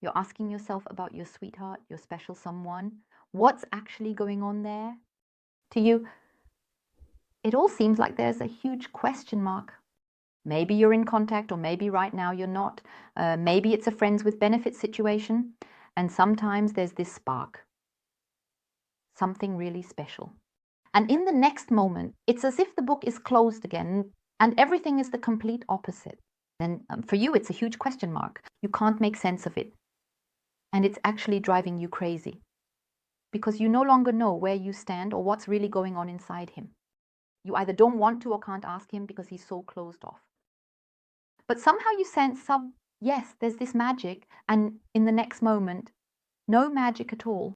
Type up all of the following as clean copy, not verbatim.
You're asking yourself about your sweetheart, your special someone. What's actually going on there? To you, it all seems like there's a huge question mark. Maybe you're in contact, or maybe right now you're not. Maybe it's a friends with benefits situation. And sometimes there's this spark, something really special. And in the next moment, it's as if the book is closed again and everything is the complete opposite. And for you, it's a huge question mark. You can't make sense of it. And it's actually driving you crazy because you no longer know where you stand or what's really going on inside him. You either don't want to or can't ask him because he's so closed off. But somehow you sense yes, there's this magic, and in the next moment, no magic at all.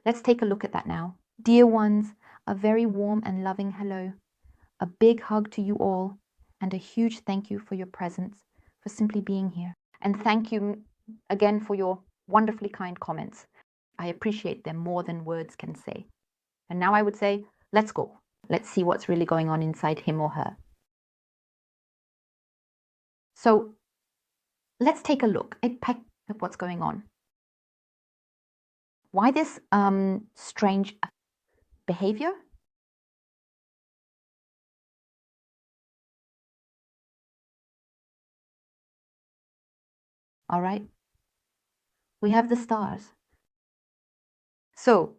Let's take a look at that now. Dear ones, a very warm and loving hello. A big hug to you all, and a huge thank you for your presence, for simply being here. And thank you again for your wonderfully kind comments. I appreciate them more than words can say. And now I would say, let's go. Let's see what's really going on inside him or her. So let's take a look at what's going on. Why this strange behavior? All right. We have the stars. So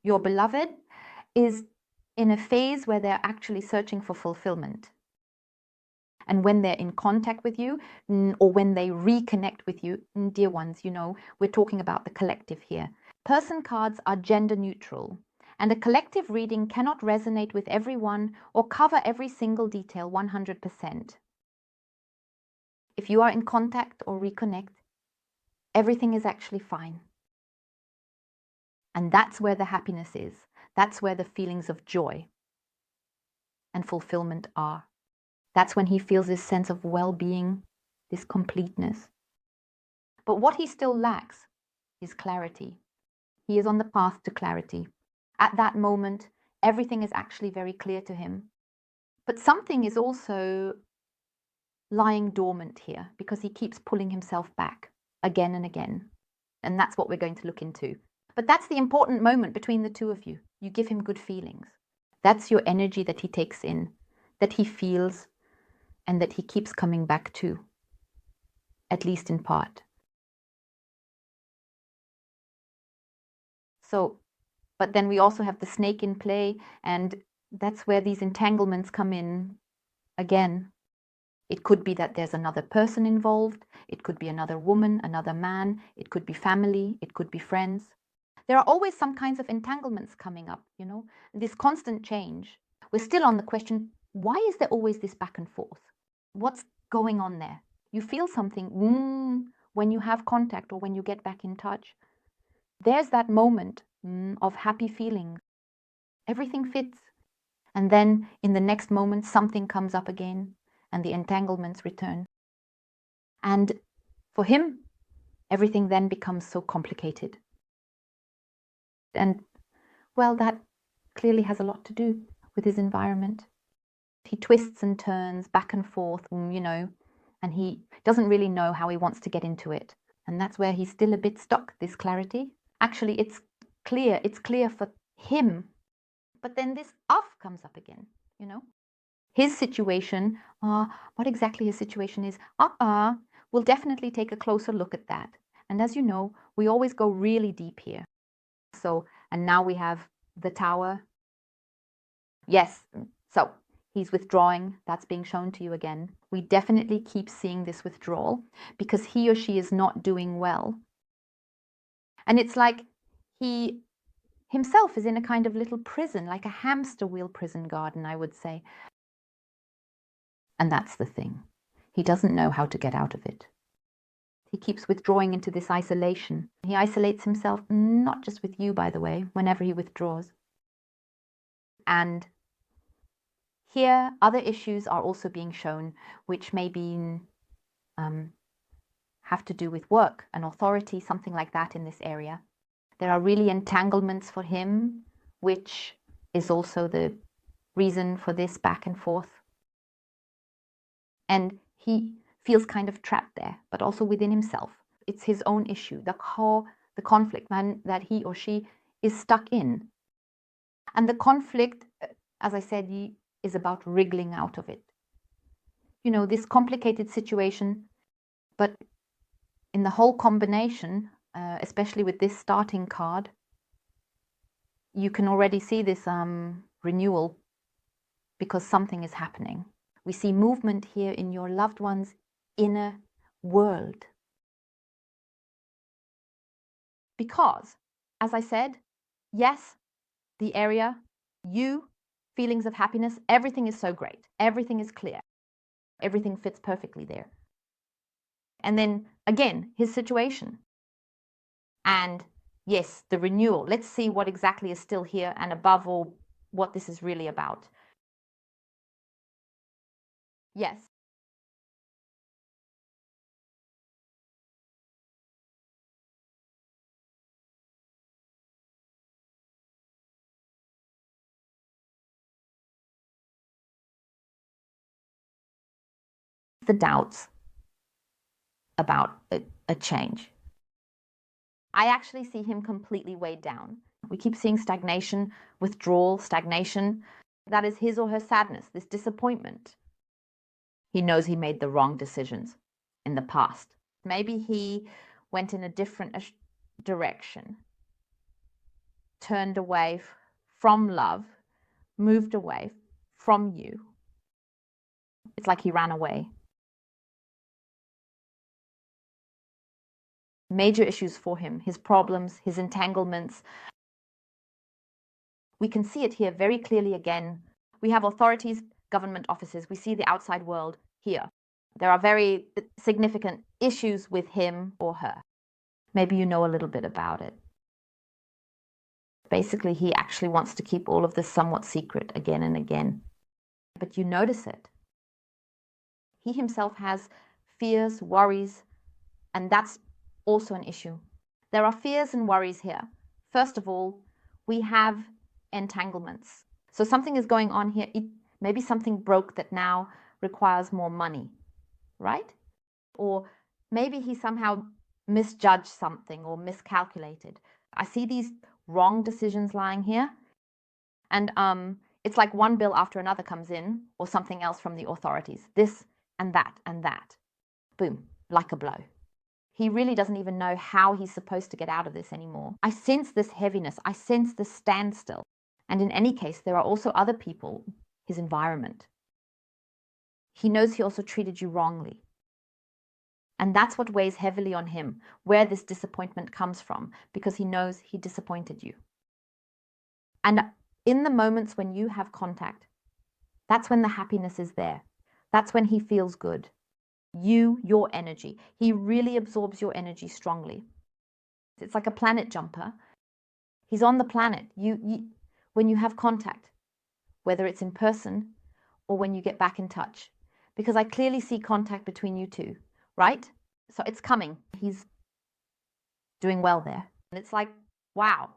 your beloved is in a phase where they're actually searching for fulfillment. And when they're in contact with you, or when they reconnect with you, dear ones, you know, we're talking about the collective here. Person cards are gender neutral, and a collective reading cannot resonate with everyone or cover every single detail 100%. If you are in contact or reconnect, everything is actually fine. And that's where the happiness is. That's where the feelings of joy and fulfillment are. That's when he feels this sense of well-being, this completeness. But what he still lacks is clarity. He is on the path to clarity. At that moment, everything is actually very clear to him. But something is also lying dormant here because he keeps pulling himself back again and again. And that's what we're going to look into. But that's the important moment between the two of you. You give him good feelings. That's your energy that he takes in, that he feels, and that he keeps coming back to, at least in part. So, but then we also have the snake in play, and that's where these entanglements come in again. It could be that there's another person involved. It could be another woman, another man. It could be family. It could be friends. There are always some kinds of entanglements coming up, you know, this constant change. We're still on the question, why is there always this back and forth? What's going on there? You feel something when you have contact or when you get back in touch. There's that moment of happy feeling. Everything fits. And then in the next moment, something comes up again and the entanglements return. And for him, everything then becomes so complicated. And, well, that clearly has a lot to do with his environment. He twists and turns back and forth, you know, and he doesn't really know how he wants to get into it. And that's where he's still a bit stuck, this clarity. Actually, it's clear for him. But then this off comes up again, you know. His situation, what exactly his situation is, we'll definitely take a closer look at that. And as you know, we always go really deep here. So, and now we have the tower. Yes, so he's withdrawing. That's being shown to you again. We definitely keep seeing this withdrawal because he or she is not doing well. And it's like he himself is in a kind of little prison, like a hamster wheel prison garden, I would say. And that's the thing. He doesn't know how to get out of it. He keeps withdrawing into this isolation. He isolates himself, not just with you, by the way, whenever he withdraws. And here, other issues are also being shown, which may be have to do with work and authority, something like that in this area. There are really entanglements for him, which is also the reason for this back and forth. And he feels kind of trapped there, but also within himself. It's his own issue, the conflict that he or she is stuck in. And the conflict, as I said, is about wriggling out of it. This complicated situation, but in the whole combination, especially with this starting card, you can already see this renewal because something is happening. We see movement here in your loved one's inner world. Because, as I said, yes, the area, you, feelings of happiness, everything is so great. Everything is clear. Everything fits perfectly there. And then, again, his situation. And yes, the renewal. Let's see what exactly is still here, and above all, what this is really about. Yes. The doubts about a change. I actually see him completely weighed down. We keep seeing stagnation, withdrawal, stagnation. That is his or her sadness, this disappointment. He knows he made the wrong decisions in the past. Maybe he went in a different direction, turned away from love, moved away from you. It's like he ran away. Major issues for him, his problems, his entanglements. We can see it here very clearly again. We have authorities, government offices. We see the outside world here. There are very significant issues with him or her. Maybe you know a little bit about it. Basically, he actually wants to keep all of this somewhat secret again and again. But you notice it. He himself has fears, worries, and that's also an issue. There are fears and worries here. First of all, we have entanglements. So something is going on here. Maybe something broke that now requires more money, right? Or maybe he somehow misjudged something or miscalculated. I see these wrong decisions lying here. And it's like one bill after another comes in, or something else from the authorities. This and that and that. Boom, like a blow. He really doesn't even know how he's supposed to get out of this anymore. I sense this heaviness. I sense this standstill. And in any case, there are also other people, his environment. He knows he also treated you wrongly. And that's what weighs heavily on him, where this disappointment comes from, because he knows he disappointed you. And in the moments when you have contact, that's when the happiness is there. That's when he feels good. Your energy. He really absorbs your energy strongly. It's like a planet jumper. He's on the planet. When you have contact, whether it's in person or when you get back in touch. Because I clearly see contact between you two, right? So it's coming. He's doing well there. And it's like, wow,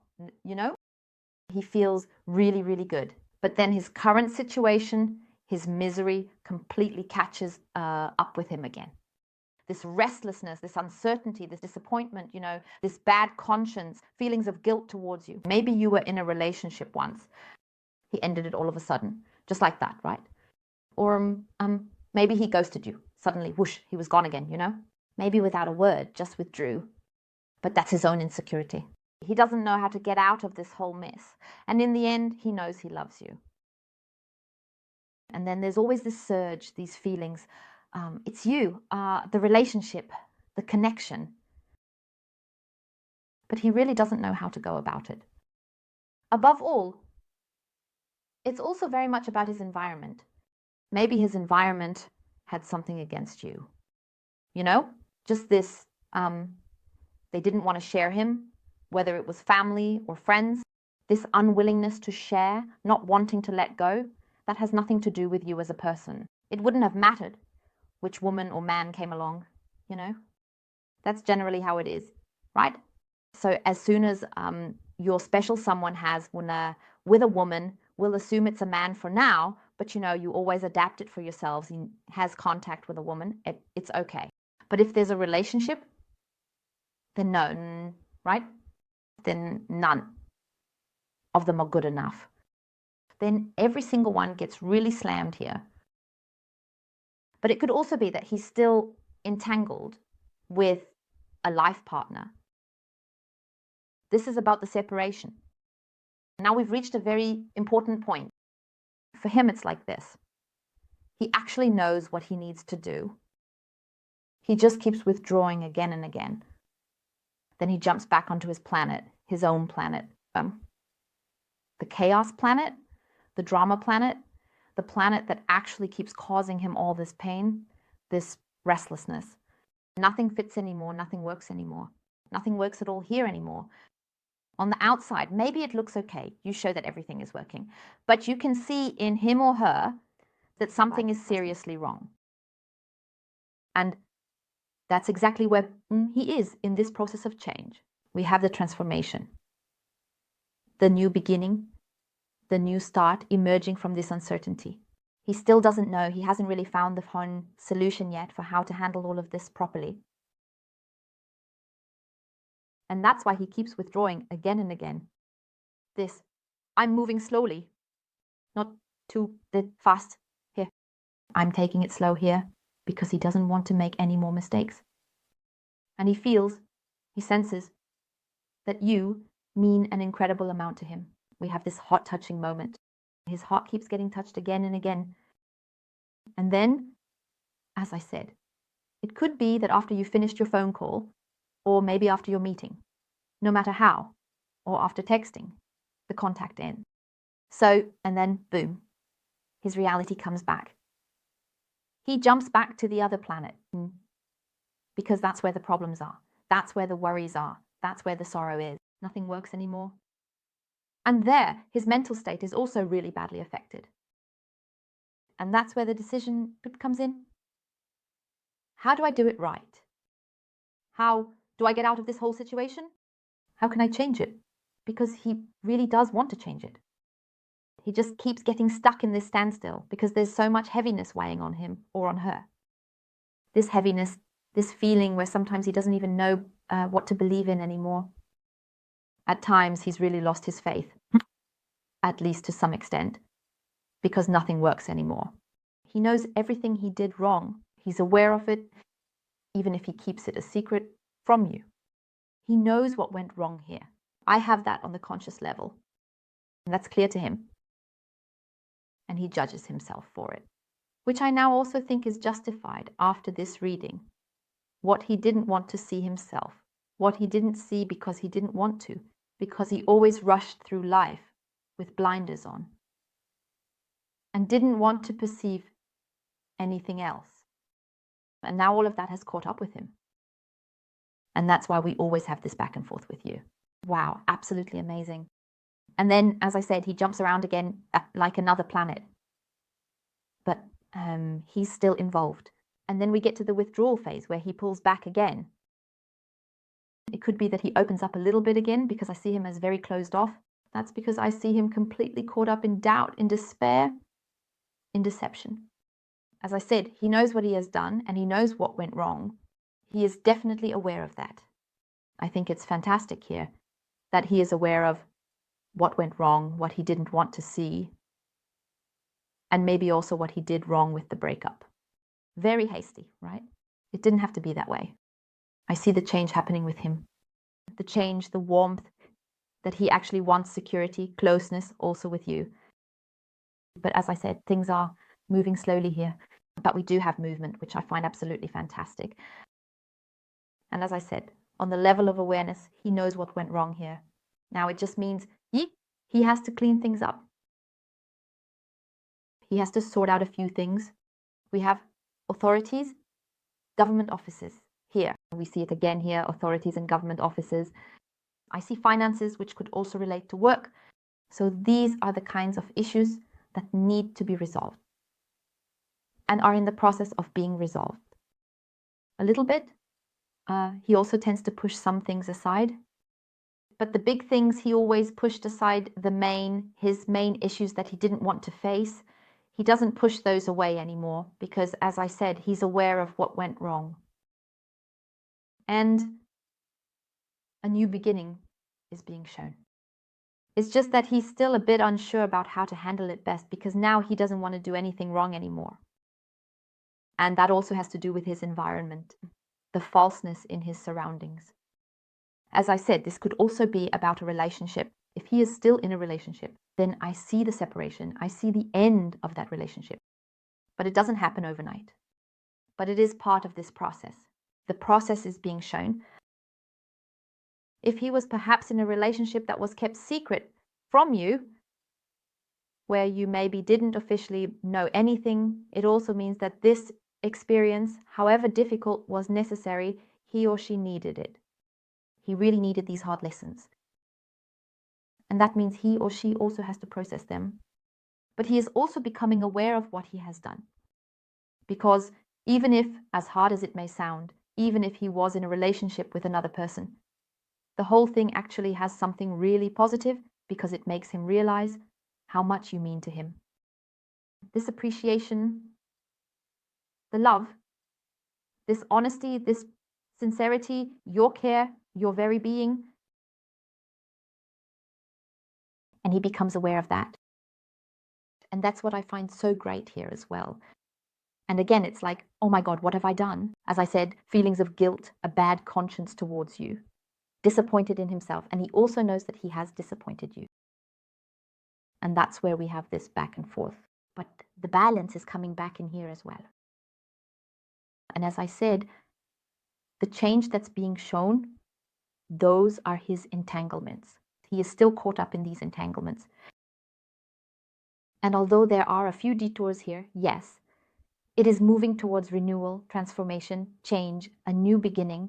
He feels really, really good. But then his current situation, his misery completely catches up with him again. This restlessness, this uncertainty, this disappointment, this bad conscience, feelings of guilt towards you. Maybe you were in a relationship once. He ended it all of a sudden, just like that, right? Or maybe he ghosted you. Suddenly, whoosh, he was gone again, Maybe without a word, just withdrew. But that's his own insecurity. He doesn't know how to get out of this whole mess. And in the end, he knows he loves you. And then there's always this surge, these feelings. It's you, the relationship, the connection. But he really doesn't know how to go about it. Above all, it's also very much about his environment. Maybe his environment had something against you. Just this, they didn't want to share him, whether it was family or friends. This unwillingness to share, not wanting to let go, that has nothing to do with you as a person. It wouldn't have mattered which woman or man came along, That's generally how it is, right? So as soon as your special someone has with a woman, we'll assume it's a man for now, but you always adapt it for yourselves. He has contact with a woman, it's okay. But if there's a relationship, then no, right? Then none of them are good enough. Then every single one gets really slammed here. But it could also be that he's still entangled with a life partner. This is about the separation. Now we've reached a very important point. For him, it's like this. He actually knows what he needs to do. He just keeps withdrawing again and again. Then he jumps back onto his planet, his own planet. The chaos planet, the drama planet, the planet that actually keeps causing him all this pain, this restlessness. Nothing fits anymore, nothing works anymore. Nothing works at all here anymore. On the outside, maybe it looks okay. You show that everything is working. But you can see in him or her that something is seriously wrong. And that's exactly where he is in this process of change. We have the transformation, the new beginning, the new start emerging from this uncertainty. He still doesn't know. He hasn't really found the fun solution yet for how to handle all of this properly. And that's why he keeps withdrawing again and again. This, I'm moving slowly, not too fast here. I'm taking it slow here because he doesn't want to make any more mistakes. And he senses that you mean an incredible amount to him. We have this heart touching moment. His heart keeps getting touched again and again. And then, as I said, it could be that after you finished your phone call, or maybe after your meeting, no matter how, or after texting, the contact ends. So, and then boom, his reality comes back. He jumps back to the other planet because that's where the problems are. That's where the worries are. That's where the sorrow is. Nothing works anymore. And there, his mental state is also really badly affected. And that's where the decision comes in. How do I do it right? How do I get out of this whole situation? How can I change it? Because he really does want to change it. He just keeps getting stuck in this standstill because there's so much heaviness weighing on him or on her. This heaviness, this feeling where sometimes he doesn't even know what to believe in anymore. At times, he's really lost his faith, at least to some extent, because nothing works anymore. He knows everything he did wrong. He's aware of it, even if he keeps it a secret from you. He knows what went wrong here. I have that on the conscious level, and that's clear to him. And he judges himself for it, which I now also think is justified after this reading. What he didn't want to see himself, what he didn't see because he didn't want to, because he always rushed through life with blinders on and didn't want to perceive anything else. And now all of that has caught up with him. And that's why we always have this back and forth with you. Wow, absolutely amazing. And then, as I said, he jumps around again like another planet. But he's still involved. And then we get to the withdrawal phase where he pulls back again. It could be that he opens up a little bit again because I see him as very closed off. That's because I see him completely caught up in doubt, in despair, in deception. As I said, he knows what he has done and he knows what went wrong. He is definitely aware of that. I think it's fantastic here that he is aware of what went wrong, what he didn't want to see, and maybe also what he did wrong with the breakup. Very hasty, right? It didn't have to be that way. I see the change happening with him. The change, the warmth, that he actually wants security, closeness also with you. But as I said, things are moving slowly here. But we do have movement, which I find absolutely fantastic. And as I said, on the level of awareness, he knows what went wrong here. Now it just means he has to clean things up. He has to sort out a few things. We have authorities, government offices here. We see it again here, authorities and government offices. I see finances, which could also relate to work. So these are the kinds of issues that need to be resolved and are in the process of being resolved. A little bit. He also tends to push some things aside. But the big things he always pushed aside, his main issues that he didn't want to face, he doesn't push those away anymore because, as I said, he's aware of what went wrong. And a new beginning is being shown. It's just that he's still a bit unsure about how to handle it best, because now he doesn't want to do anything wrong anymore. And that also has to do with his environment, the falseness in his surroundings. As I said, this could also be about a relationship. If he is still in a relationship, then I see the separation. I see the end of that relationship. But it doesn't happen overnight. But it is part of this process. The process is being shown. If he was perhaps in a relationship that was kept secret from you, where you maybe didn't officially know anything, it also means that this experience, however difficult, was necessary. He or she needed it. He really needed these hard lessons. And that means he or she also has to process them. But he is also becoming aware of what he has done. Because even if, as hard as it may sound, even if he was in a relationship with another person, the whole thing actually has something really positive, because it makes him realize how much you mean to him. This appreciation, the love, this honesty, this sincerity, your care, your very being. And he becomes aware of that. And that's what I find so great here as well. And again, it's like, oh my God, what have I done? As I said, feelings of guilt, a bad conscience towards you, disappointed in himself. And he also knows that he has disappointed you. And that's where we have this back and forth. But the balance is coming back in here as well. And as I said, the change that's being shown, those are his entanglements. He is still caught up in these entanglements. And although there are a few detours here, yes, it is moving towards renewal, transformation, change, a new beginning,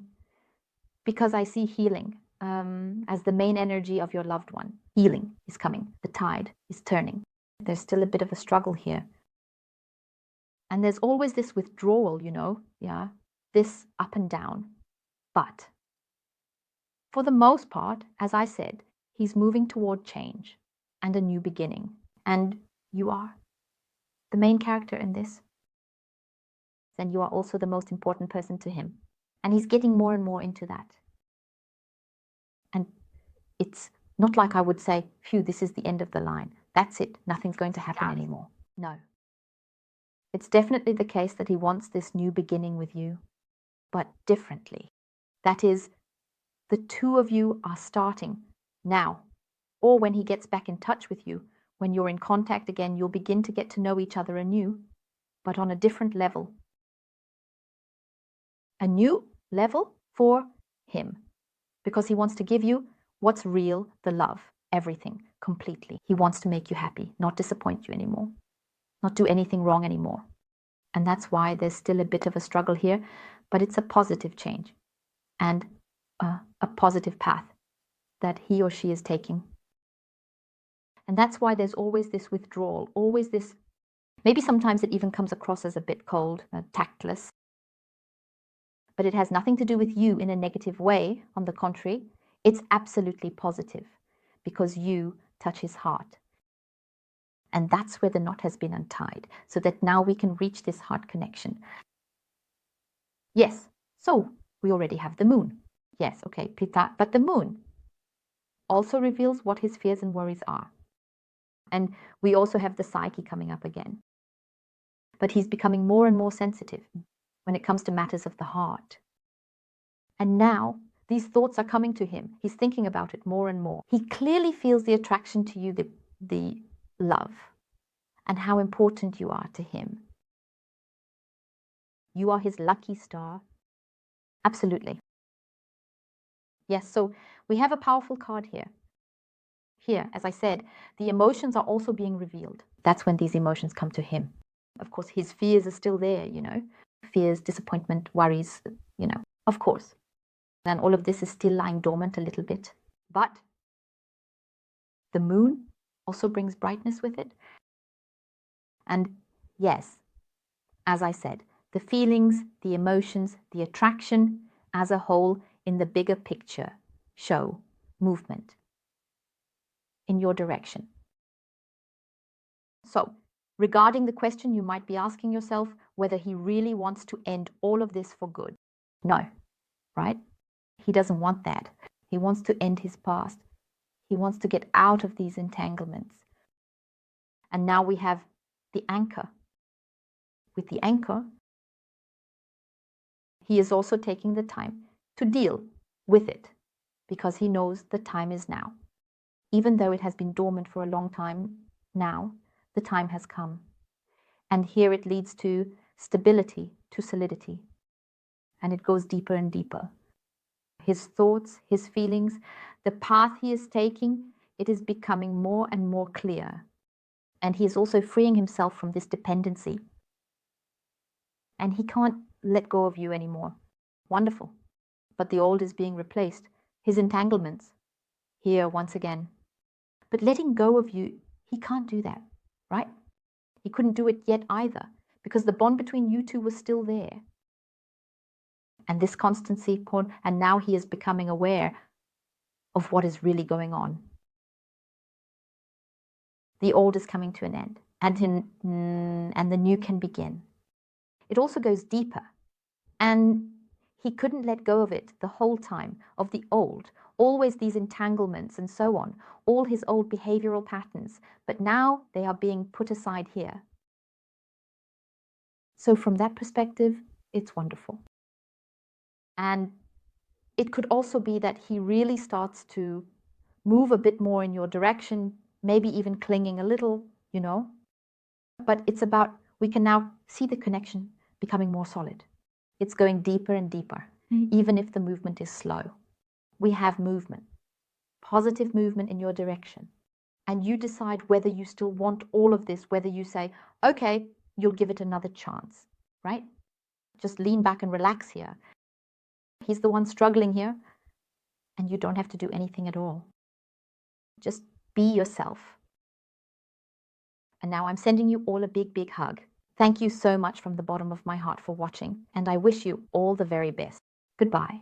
because I see healing as the main energy of your loved one. Healing is coming. The tide is turning. There's still a bit of a struggle here. And there's always this withdrawal, this up and down. But for the most part, as I said, he's moving toward change and a new beginning. And you are the main character in this. And you are also the most important person to him. And he's getting more and more into that. And it's not like I would say, phew, this is the end of the line. That's it. Nothing's going to happen anymore. No. It's definitely the case that he wants this new beginning with you, but differently. That is, the two of you are starting now. Or when he gets back in touch with you, when you're in contact again, you'll begin to get to know each other anew, but on a different level. A new level for him, because he wants to give you what's real, the love, everything, completely. He wants to make you happy, not disappoint you anymore, not do anything wrong anymore. And that's why there's still a bit of a struggle here, but it's a positive change and a positive path that he or she is taking. And that's why there's always this withdrawal, always this, maybe sometimes it even comes across as a bit cold, tactless, but it has nothing to do with you in a negative way. On the contrary, it's absolutely positive because you touch his heart. And that's where the knot has been untied, so that now we can reach this heart connection. Yes, so we already have the moon. Yes, okay, Pitta, but the moon also reveals what his fears and worries are. And we also have the psyche coming up again. But he's becoming more and more sensitive when it comes to matters of the heart. And now these thoughts are coming to him. He's thinking about it more and more. He clearly feels the attraction to you, the love, and how important you are to him. You are his lucky star. Absolutely. Yes, so we have a powerful card here. Here, as I said, the emotions are also being revealed. That's when these emotions come to him. Of course, his fears are still there, fears, disappointment, worries, of course. And all of this is still lying dormant a little bit. But the moon also brings brightness with it. And yes, as I said, the feelings, the emotions, the attraction as a whole in the bigger picture show movement in your direction. So, regarding the question, you might be asking yourself whether he really wants to end all of this for good. No, right? He doesn't want that. He wants to end his past. He wants to get out of these entanglements. And now we have the anchor. With the anchor, he is also taking the time to deal with it because he knows the time is now. Even though it has been dormant for a long time now, the time has come. And here it leads to stability, to solidity. And it goes deeper and deeper. His thoughts, his feelings, the path he is taking, it is becoming more and more clear. And he is also freeing himself from this dependency. And he can't let go of you anymore. Wonderful. But the old is being replaced. His entanglements, here once again. But letting go of you, he can't do that, right? He couldn't do it yet either, because the bond between you two was still there. And this constancy, and now he is becoming aware of what is really going on. The old is coming to an end, and the new can begin. It also goes deeper, and he couldn't let go of it the whole time, of the old, always these entanglements and so on, all his old behavioral patterns, but now they are being put aside here. So from that perspective, it's wonderful. And it could also be that he really starts to move a bit more in your direction, maybe even clinging a little, you know. But it's about, we can now see the connection becoming more solid. It's going deeper and deeper, even if the movement is slow. We have movement, positive movement in your direction. And you decide whether you still want all of this, whether you say, okay, you'll give it another chance, right? Just lean back and relax here. He's the one struggling here, and you don't have to do anything at all. Just be yourself. And now I'm sending you all a big, big hug. Thank you so much from the bottom of my heart for watching, and I wish you all the very best. Goodbye.